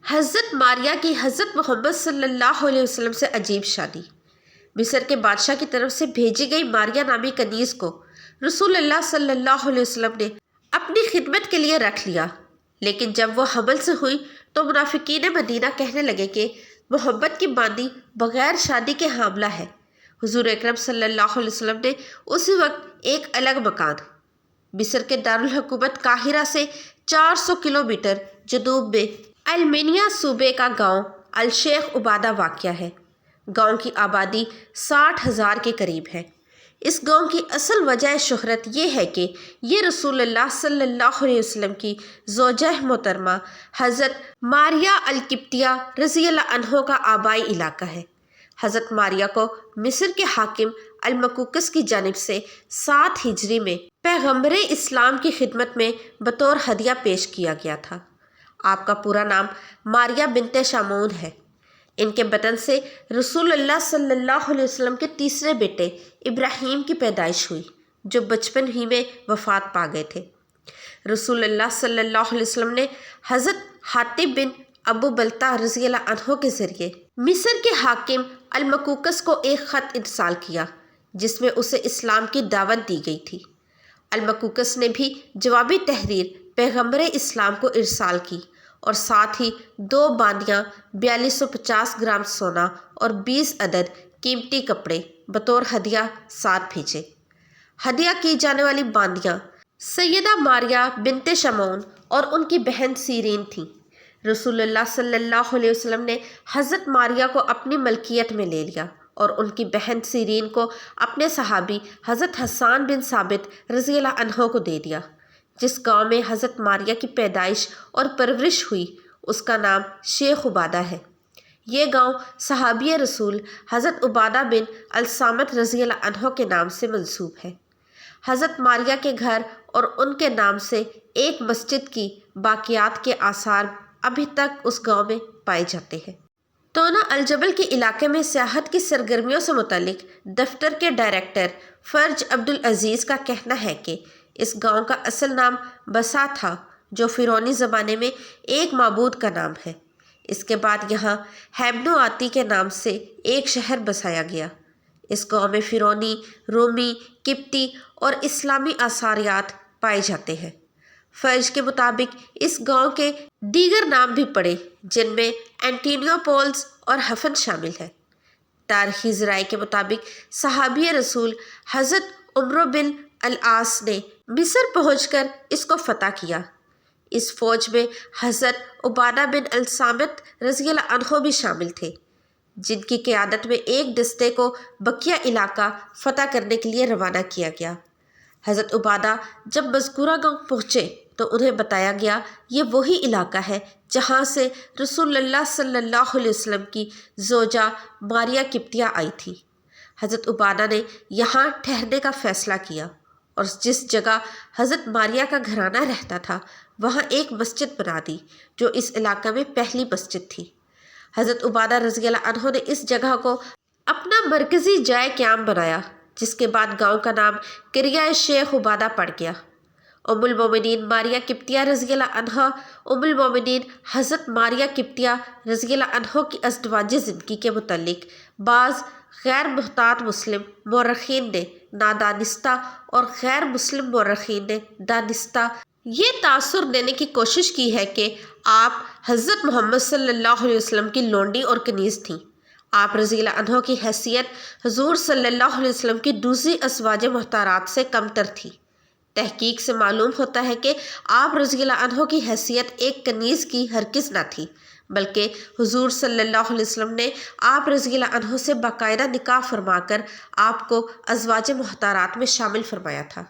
حضرت ماریہ کی حضرت محمد صلی اللہ علیہ وسلم سے عجیب شادی۔ مصر کے بادشاہ کی طرف سے بھیجی گئی ماریہ نامی کنیز کو رسول اللہ صلی اللہ علیہ وسلم نے اپنی خدمت کے لیے رکھ لیا، لیکن جب وہ حمل سے ہوئی تو منافقین مدینہ کہنے لگے کہ محمد کی باندی بغیر شادی کے حاملہ ہے۔ حضور اکرم صلی اللہ علیہ وسلم نے اسی وقت ایک الگ مکان مصر کے دارالحکومت قاہرہ سے 400 کلومیٹر جنوب میں المینیا صوبے کا گاؤں الشیخ عبادہ واقع ہے۔ گاؤں کی آبادی 60,000 کے قریب ہے۔ اس گاؤں کی اصل وجہ شہرت یہ ہے کہ یہ رسول اللہ صلی اللہ علیہ وسلم کی زوجہ محترمہ حضرت ماریہ القبطیہ رضی اللہ عنہ کا آبائی علاقہ ہے۔ حضرت ماریہ کو مصر کے حاکم المقوقس کی جانب سے 7 ہجری میں پیغمبر اسلام کی خدمت میں بطور ہدیہ پیش کیا گیا تھا۔ آپ کا پورا نام ماریہ بنت شامون ہے۔ ان کے بطن سے رسول اللہ صلی اللہ علیہ وسلم کے تیسرے بیٹے ابراہیم کی پیدائش ہوئی، جو بچپن ہی میں وفات پا گئے تھے۔ رسول اللہ صلی اللہ علیہ وسلم نے حضرت حاطب بن ابو بلتہ رضی اللہ عنہ کے ذریعے مصر کے حاکم المقوقس کو ایک خط ارسال کیا، جس میں اسے اسلام کی دعوت دی گئی تھی۔ المقوقس نے بھی جوابی تحریر پیغمبر اسلام کو ارسال کی اور ساتھ ہی 2 باندیاں 4250 گرام سونا اور 20 عدد قیمتی کپڑے بطور ہدیہ ساتھ بھیجے۔ ہدیہ کی جانے والی باندیاں سیدہ ماریہ بنت شمعون اور ان کی بہن سیرین تھیں۔ رسول اللہ صلی اللہ علیہ وسلم نے حضرت ماریہ کو اپنی ملکیت میں لے لیا اور ان کی بہن سیرین کو اپنے صحابی حضرت حسان بن ثابت رضی اللہ عنہ کو دے دیا۔ جس گاؤں میں حضرت ماریہ کی پیدائش اور پرورش ہوئی اس کا نام شیخ عبادہ ہے۔ یہ گاؤں صحابی رسول حضرت عبادہ بن الصامت رضی اللہ عنہ کے نام سے منسوب ہے۔ حضرت ماریہ کے گھر اور ان کے نام سے ایک مسجد کی باقیات کے آثار ابھی تک اس گاؤں میں پائے جاتے ہیں۔ تونا الجبل کے علاقے میں سیاحت کی سرگرمیوں سے متعلق دفتر کے ڈائریکٹر فرج عبدالعزیز کا کہنا ہے کہ اس گاؤں کا اصل نام بسا تھا، جو فرعونی زمانے میں ایک معبود کا نام ہے۔ اس کے بعد یہاں ہیبنو آتی کے نام سے ایک شہر بسایا گیا۔ اس گاؤں میں فرعونی، رومی، قبطی اور اسلامی آثاریات پائے جاتے ہیں۔ فرج کے مطابق اس گاؤں کے دیگر نام بھی پڑے، جن میں اینٹینیوپولس اور حفن شامل ہے۔ تاریخی ذرائع کے مطابق صحابی رسول حضرت عمرو بن العاص نے مصر پہنچ کر اس کو فتح کیا۔ اس فوج میں حضرت عبادہ بن الصامت رضی اللہ عنہ بھی شامل تھے، جن کی قیادت میں ایک دستے کو بقیہ علاقہ فتح کرنے کے لیے روانہ کیا گیا۔ حضرت عبادہ جب مذکورہ گاؤں پہنچے تو انہیں بتایا گیا یہ وہی علاقہ ہے جہاں سے رسول اللہ صلی اللہ علیہ وسلم کی زوجہ ماریہ قبطیہ آئی تھی۔ حضرت عبادہ نے یہاں ٹھہرنے کا فیصلہ کیا اور جس جگہ حضرت ماریہ کا گھرانہ رہتا تھا وہاں ایک مسجد بنا دی، جو اس علاقے میں پہلی مسجد تھی۔ حضرت عبادہ رضی اللہ عنہ نے اس جگہ کو اپنا مرکزی جائے قیام بنایا، جس کے بعد گاؤں کا نام قریہ شیخ عبادہ پڑ گیا۔ ام المومنین ماریہ قبطیہ رضی اللہ عنہا ام المومنین حضرت ماریہ قبطیہ رضی اللہ عنہ کی ازدواجی زندگی کے متعلق بعض غیر محتاط مسلم مورخین نے نادانستہ اور غیر مسلم مورخین نے دانستہ یہ تاثر دینے کی کوشش کی ہے کہ آپ حضرت محمد صلی اللہ علیہ وسلم کی لونڈی اور کنیز تھیں۔ آپ رضی اللہ عنہ کی حیثیت حضور صلی اللہ علیہ وسلم کی دوسری ازواج محترمات سے کم تر تھی۔ تحقیق سے معلوم ہوتا ہے کہ آپ رضی اللہ عنہ کی حیثیت ایک کنیز کی ہرگز نہ تھی، بلکہ حضور صلی اللہ علیہ وسلم نے آپ رضی اللہ عنہ سے باقاعدہ نکاح فرما کر آپ کو ازواج محترمات میں شامل فرمایا تھا۔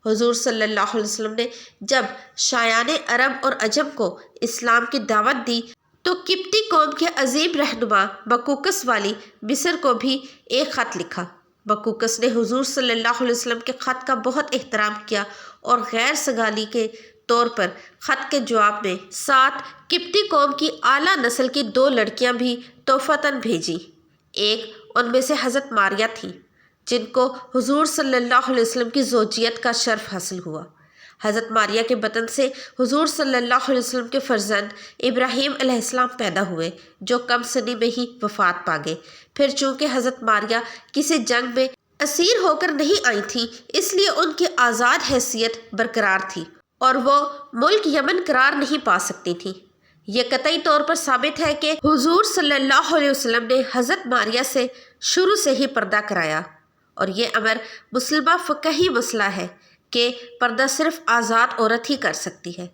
حضور صلی اللہ علیہ وسلم نے جب شایان عرب اور عجم کو اسلام کی دعوت دی تو قبطی قوم کے عظیم رہنما بقوقس والی مصر کو بھی ایک خط لکھا۔ بقوقس نے حضور صلی اللہ علیہ وسلم کے خط کا بہت احترام کیا اور غیر سگالی کے طور پر خط کے جواب میں 7 قبطی قوم کی اعلیٰ نسل کی 2 لڑکیاں بھی تحفتاً بھیجی۔ ایک ان میں سے حضرت ماریہ تھیں، جن کو حضور صلی اللہ علیہ وسلم کی زوجیت کا شرف حاصل ہوا۔ حضرت ماریہ کے بطن سے حضور صلی اللہ علیہ وسلم کے فرزند ابراہیم علیہ السلام پیدا ہوئے، جو کم سنی میں ہی وفات پا گئے۔ پھر چونکہ حضرت ماریہ کسی جنگ میں اسیر ہو کر نہیں آئی تھیں، اس لیے ان کی آزاد حیثیت برقرار تھی اور وہ ملک یمن قرار نہیں پا سکتی تھیں۔ یہ قطعی طور پر ثابت ہے کہ حضور صلی اللہ علیہ وسلم نے حضرت ماریہ سے شروع سے ہی پردہ کرایا، اور یہ امر مسلمہ فقہی مسئلہ ہے کہ پردہ صرف آزاد عورت ہی کر سکتی ہے۔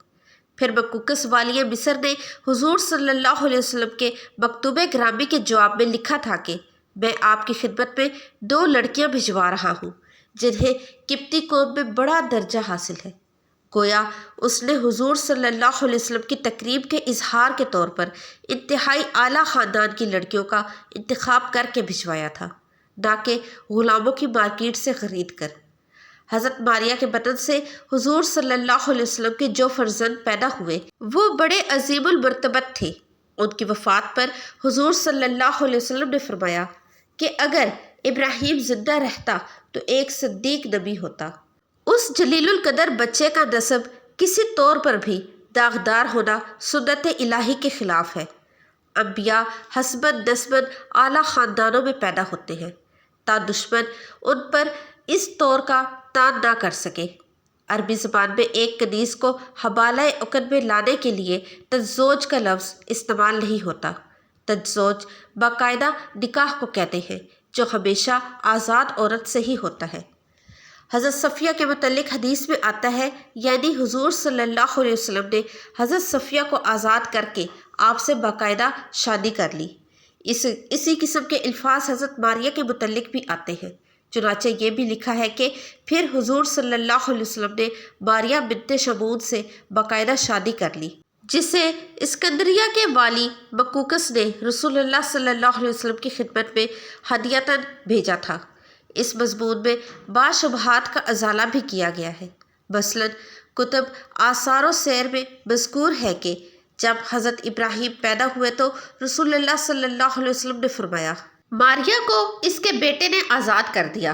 پھر مقوقس والی مصر نے حضور صلی اللہ علیہ وسلم کے مکتوب گرامی کے جواب میں لکھا تھا کہ میں آپ کی خدمت میں 2 لڑکیاں بھجوا رہا ہوں جنہیں قبطی قوم میں بڑا درجہ حاصل ہے۔ گویا اس نے حضور صلی اللہ علیہ وسلم کی تقریب کے اظہار کے طور پر انتہائی اعلیٰ خاندان کی لڑکیوں کا انتخاب کر کے بھجوایا تھا، نہ کہ غلاموں کی مارکیٹ سے خرید کر۔ حضرت ماریہ کے بطن سے حضور صلی اللہ علیہ وسلم کے جو فرزند پیدا ہوئے وہ بڑے عظیم المرتبت تھے۔ ان کی وفات پر حضور صلی اللہ علیہ وسلم نے فرمایا کہ اگر ابراہیم زندہ رہتا تو ایک صدیق نبی ہوتا۔ اس جلیل القدر بچے کا نسب کسی طور پر بھی داغدار ہونا سنت الہی کے خلاف ہے۔ انبیاء حسباً نسباً اعلیٰ خاندانوں میں پیدا ہوتے ہیں تا دشمن ان پر اس طور کا تان نہ کر سکے۔ عربی زبان میں ایک کنیز کو حبالہ عقد میں لانے کے لیے تزوج کا لفظ استعمال نہیں ہوتا۔ تزوج باقاعدہ نکاح کو کہتے ہیں جو ہمیشہ آزاد عورت سے ہی ہوتا ہے۔ حضرت صفیہ کے متعلق حدیث میں آتا ہے، یعنی حضور صلی اللہ علیہ وسلم نے حضرت صفیہ کو آزاد کر کے آپ سے باقاعدہ شادی کر لی۔ اسی قسم کے الفاظ حضرت ماریہ کے متعلق بھی آتے ہیں۔ چنانچہ یہ بھی لکھا ہے کہ پھر حضور صلی اللہ علیہ وسلم نے ماریہ بنت شمعون سے باقاعدہ شادی کر لی، جسے اسکندریہ کے والی مقوقس نے رسول اللہ صلی اللہ علیہ وسلم کی خدمت میں ہدیۃً بھیجا تھا۔ اس مضمون میں بعض شبہات کا ازالہ بھی کیا گیا ہے۔ مثلاً کتب آثار و سیر میں مذکور ہے کہ جب حضرت ابراہیم پیدا ہوئے تو رسول اللہ صلی اللہ علیہ وسلم نے فرمایا ماریہ کو اس کے بیٹے نے آزاد کر دیا۔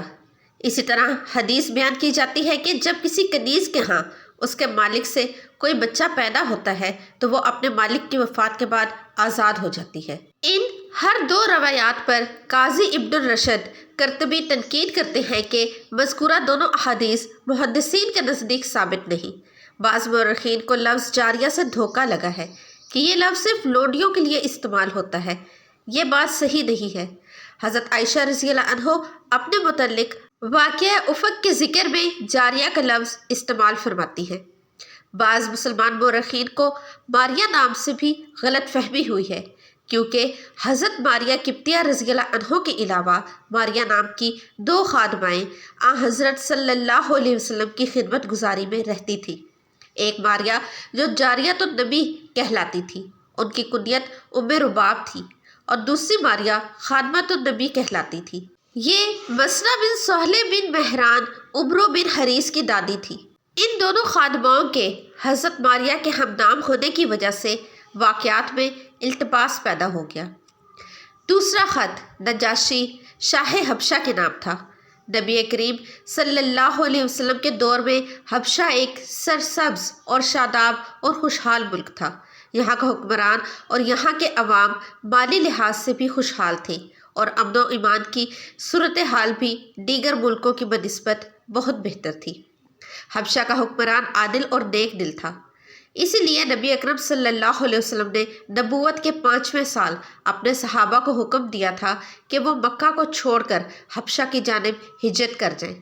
اسی طرح حدیث بیان کی جاتی ہے کہ جب کسی کنیز کے ہاں اس کے مالک سے کوئی بچہ پیدا ہوتا ہے تو وہ اپنے مالک کی وفات کے بعد آزاد ہو جاتی ہے۔ ان ہر 2 روایات پر قاضی ابن الرشد قرطبی تنقید کرتے ہیں کہ مذکورہ دونوں احادیث محدثین کے نزدیک ثابت نہیں۔ بعض مورخین کو لفظ جاریہ سے دھوکہ لگا ہے کہ یہ لفظ صرف لونڈیوں کے لیے استعمال ہوتا ہے۔ یہ بات صحیح نہیں ہے۔ حضرت عائشہ رضی اللہ عنہ اپنے متعلق واقعہ افق کے ذکر میں جاریہ کا لفظ استعمال فرماتی ہے۔ بعض مسلمان مورخین کو ماریہ نام سے بھی غلط فہمی ہوئی ہے، کیونکہ حضرت ماریہ قبطیہ رضی اللہ عنہ کے علاوہ ماریہ نام کی 2 خادمائیں حضرت صلی اللہ علیہ وسلم کی خدمت گزاری میں رہتی تھیں۔ ایک ماریہ جو جاریۃ النبی کہلاتی تھی، ان کی کنیت ام رباب تھی، اور دوسری ماریہ خادمۃ النبی کہلاتی تھی۔ یہ مسنہ بن سہلے بن مہران عمرو بن حریث کی دادی تھی۔ ان دونوں خادماؤں کے حضرت ماریہ کے ہمنام ہونے کی وجہ سے واقعات میں التباس پیدا ہو گیا۔ دوسرا خط نجاشی شاہ حبشہ کے نام تھا۔ نبی کریم صلی اللہ علیہ وسلم کے دور میں حبشہ ایک سرسبز اور شاداب اور خوشحال ملک تھا۔ یہاں کا حکمران اور یہاں کے عوام مالی لحاظ سے بھی خوشحال تھے اور امن و ایمان کی صورتحال بھی دیگر ملکوں کی بنسبت بہت بہتر تھی۔ حبشہ کا حکمران عادل اور نیک دل تھا، اسی لیے نبی اکرم صلی اللہ علیہ وسلم نے نبوت کے 5ویں سال اپنے صحابہ کو حکم دیا تھا کہ وہ مکہ کو چھوڑ کر حبشہ کی جانب ہجرت کر جائیں۔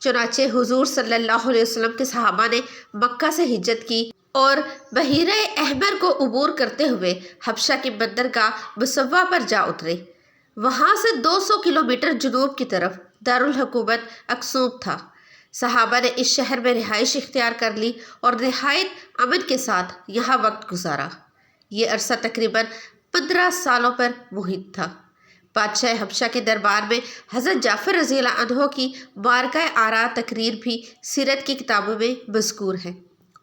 چنانچہ حضور صلی اللہ علیہ وسلم کے صحابہ نے مکہ سے ہجرت کی اور بحیرہ احمر کو عبور کرتے ہوئے حبشہ کی بندرگاہ مسوہ پر جا اترے۔ وہاں سے 200 کلومیٹر جنوب کی طرف دارالحکومت اکسوم تھا۔ صحابہ نے اس شہر میں رہائش اختیار کر لی اور نہایت امن کے ساتھ یہاں وقت گزارا۔ یہ عرصہ تقریباً 15 سالوں پر محیط تھا۔ بادشاہ حبشہ کے دربار میں حضرت جعفر رضی اللہ عنہ کی معرکہ آرا تقریر بھی سیرت کی کتابوں میں مذکور ہے،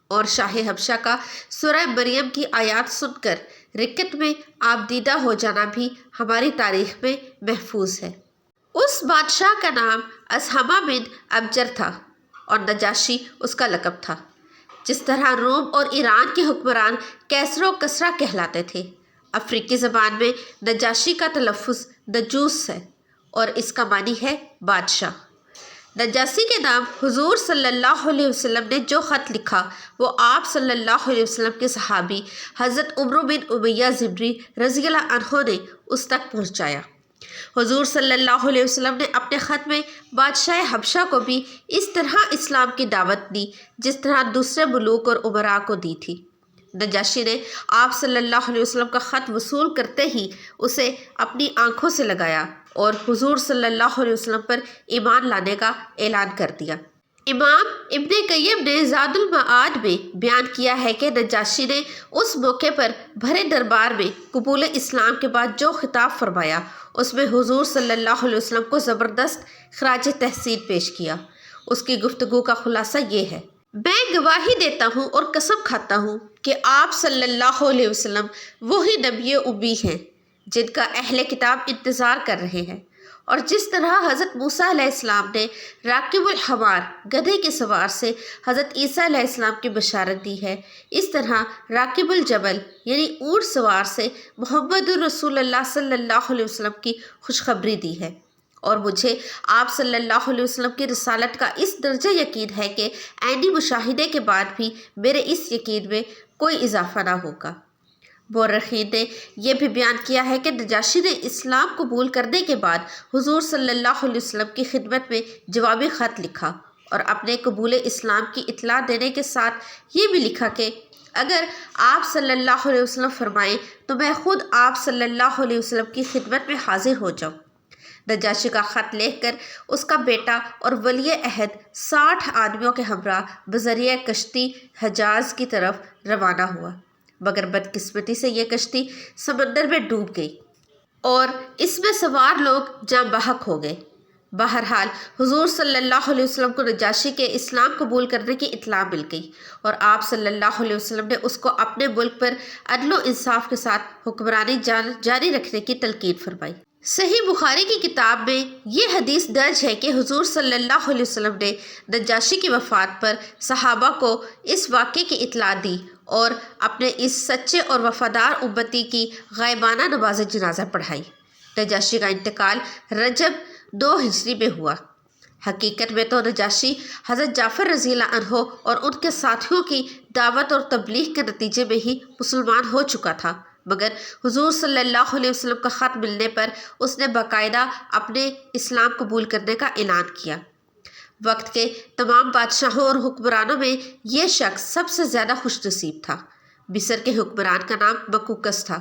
اور شاہ حبشہ کا سورہ مریم کی آیات سن کر رکت میں آبدیدہ ہو جانا بھی ہماری تاریخ میں محفوظ ہے۔ اس بادشاہ کا نام اسہمہ بن ابجر تھا اور نجاشی اس کا لقب تھا۔ جس طرح روم اور ایران کے حکمران کیسر و کسرا کہلاتے تھے۔ افریقی زبان میں نجاشی کا تلفظ نجوس ہے اور اس کا معنی ہے بادشاہ۔ نجاشی کے نام حضور صلی اللہ علیہ وسلم نے جو خط لکھا وہ آپ صلی اللہ علیہ وسلم کے صحابی حضرت عمرو بن امیہ ضمری رضی اللہ عنہ نے اس تک پہنچایا۔ حضور صلی اللہ علیہ وسلم نے اپنے خط میں بادشاہ حبشہ کو بھی اس طرح اسلام کی دعوت دی جس طرح دوسرے ملوک اور امراء کو دی تھی۔ نجاشی نے آپ صلی اللہ علیہ وسلم کا خط وصول کرتے ہی اسے اپنی آنکھوں سے لگایا اور حضور صلی اللہ علیہ وسلم پر ایمان لانے کا اعلان کر دیا۔ امام ابن قیم نے زاد المعاد میں بیان کیا ہے کہ نجاشی نے اس موقع پر بھرے دربار میں قبول اسلام کے بعد جو خطاب فرمایا اس میں حضور صلی اللہ علیہ وسلم کو زبردست خراج تحسین پیش کیا۔ اس کی گفتگو کا خلاصہ یہ ہے: میں گواہی دیتا ہوں اور قسم کھاتا ہوں کہ آپ صلی اللہ علیہ وسلم وہی نبی امی ہیں جن کا اہل کتاب انتظار کر رہے ہیں، اور جس طرح حضرت موسیٰ علیہ السلام نے راکب الحمار گدھے کے سوار سے حضرت عیسیٰ علیہ السلام کی بشارت دی ہے، اس طرح راکب الجبل یعنی اونٹ سوار سے محمد رسول اللہ صلی اللہ علیہ وسلم کی خوشخبری دی ہے۔ اور مجھے آپ صلی اللہ علیہ وسلم کی رسالت کا اس درجہ یقین ہے کہ عینی مشاہدے کے بعد بھی میرے اس یقین میں کوئی اضافہ نہ ہوگا۔ مورخین نے یہ بھی بیان کیا ہے کہ نجاشی نے اسلام قبول کرنے کے بعد حضور صلی اللہ علیہ وسلم کی خدمت میں جوابی خط لکھا اور اپنے قبول اسلام کی اطلاع دینے کے ساتھ یہ بھی لکھا کہ اگر آپ صلی اللہ علیہ وسلم فرمائیں تو میں خود آپ صلی اللہ علیہ وسلم کی خدمت میں حاضر ہو جاؤں۔ نجاشی کا خط لکھ کر اس کا بیٹا اور ولی عہد 60 آدمیوں کے ہمراہ بذریعہ کشتی حجاز کی طرف روانہ ہوا، مگر بدقسمتی سے یہ کشتی سمندر میں ڈوب گئی اور اس میں سوار لوگ جاں بحق ہو گئے۔ بہرحال حضور صلی اللہ علیہ وسلم کو نجاشی کے اسلام قبول کرنے کی اطلاع مل گئی اور آپ صلی اللہ علیہ وسلم نے اس کو اپنے ملک پر عدل و انصاف کے ساتھ حکمرانی جاری رکھنے کی تلقین فرمائی۔ صحیح بخاری کی کتاب میں یہ حدیث درج ہے کہ حضور صلی اللہ علیہ وسلم نے نجاشی کی وفات پر صحابہ کو اس واقعے کی اطلاع دی اور اپنے اس سچے اور وفادار امتی کی غائبانہ نماز جنازہ پڑھائی۔ نجاشی کا انتقال رجب 2 ہجری میں ہوا۔ حقیقت میں تو نجاشی حضرت جعفر رضی اللہ عنہ اور ان کے ساتھیوں کی دعوت اور تبلیغ کے نتیجے میں ہی مسلمان ہو چکا تھا، مگر حضور صلی اللہ علیہ وسلم کا خط ملنے پر اس نے باقاعدہ اپنے اسلام قبول کرنے کا اعلان کیا۔ وقت کے تمام بادشاہوں اور حکمرانوں میں یہ شخص سب سے زیادہ خوش نصیب تھا۔ مصر کے حکمران کا نام بکوکس تھا،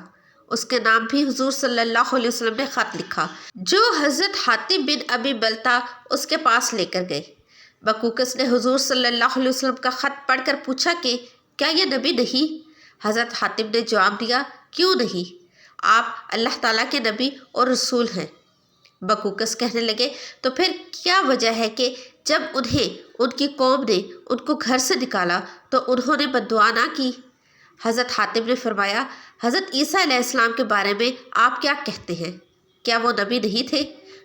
اس کے نام بھی حضور صلی اللہ علیہ وسلم نے خط لکھا جو حضرت حاتب بن ابی بلتہ اس کے پاس لے کر گئے۔ بکوکس نے حضور صلی اللہ علیہ وسلم کا خط پڑھ کر پوچھا کہ کیا یہ نبی نہیں؟ حضرت حاتب نے جواب دیا، کیوں نہیں؟ آپ اللہ تعالیٰ کے نبی اور رسول ہیں۔ بکوکس کہنے لگے، تو پھر کیا وجہ ہے کہ جب انہیں ان کی قوم نے ان کو گھر سے نکالا تو انہوں نے بددعا نہ کی؟ حضرت حاتب نے فرمایا، حضرت عیسیٰ علیہ السلام کے بارے میں آپ کیا کہتے ہیں؟ کیا وہ نبی نہیں تھے؟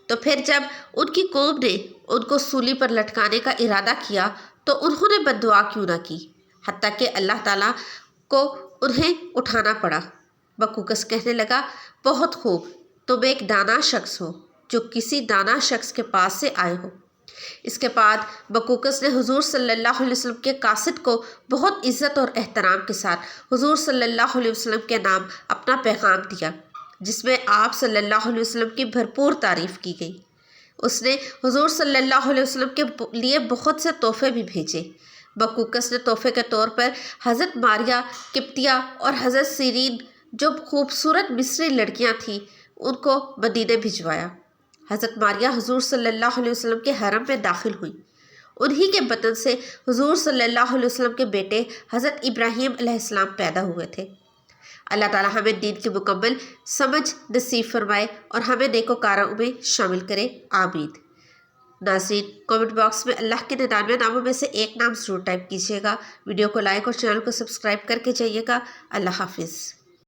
تو پھر جب ان کی قوم نے ان کو سولی پر لٹکانے کا ارادہ کیا تو انہوں نے بددعا کیوں نہ کی، حتیٰ کہ اللہ تعالیٰ کو انہیں اٹھانا پڑا؟ بکوکس کہنے لگا، بہت خوب، تم ایک دانا شخص ہو جو کسی دانا شخص کے پاس سے آئے ہو۔ اس کے بعد بکوکس نے حضور صلی اللہ علیہ وسلم کے قاصد کو بہت عزت اور احترام کے ساتھ حضور صلی اللہ علیہ وسلم کے نام اپنا پیغام دیا، جس میں آپ صلی اللہ علیہ وسلم کی بھرپور تعریف کی گئی۔ اس نے حضور صلی اللہ علیہ وسلم کے لیے بہت سے تحفے بھی بھیجے۔ بکوکس نے تحفے کے طور پر حضرت ماریہ قبطیہ اور حضرت سیرین جو خوبصورت مصری لڑکیاں تھیں ان کو مدینے بھجوایا۔ حضرت ماریہ حضور صلی اللہ علیہ وسلم کے حرم میں داخل ہوئی۔ انہی کے بطن سے حضور صلی اللہ علیہ وسلم کے بیٹے حضرت ابراہیم علیہ السلام پیدا ہوئے تھے۔ اللہ تعالیٰ ہمیں دین کی مکمل سمجھ نصیب فرمائے اور ہمیں نیکوکاروں میں شامل کرے، آمین۔ ناظرین، کامنٹ باکس میں اللہ کے 99 ناموں میں سے ایک نام ضرور ٹائپ کیجیے گا۔ ویڈیو کو لائک اور چینل کو سبسکرائب کر کے جائیے گا۔ اللہ حافظ۔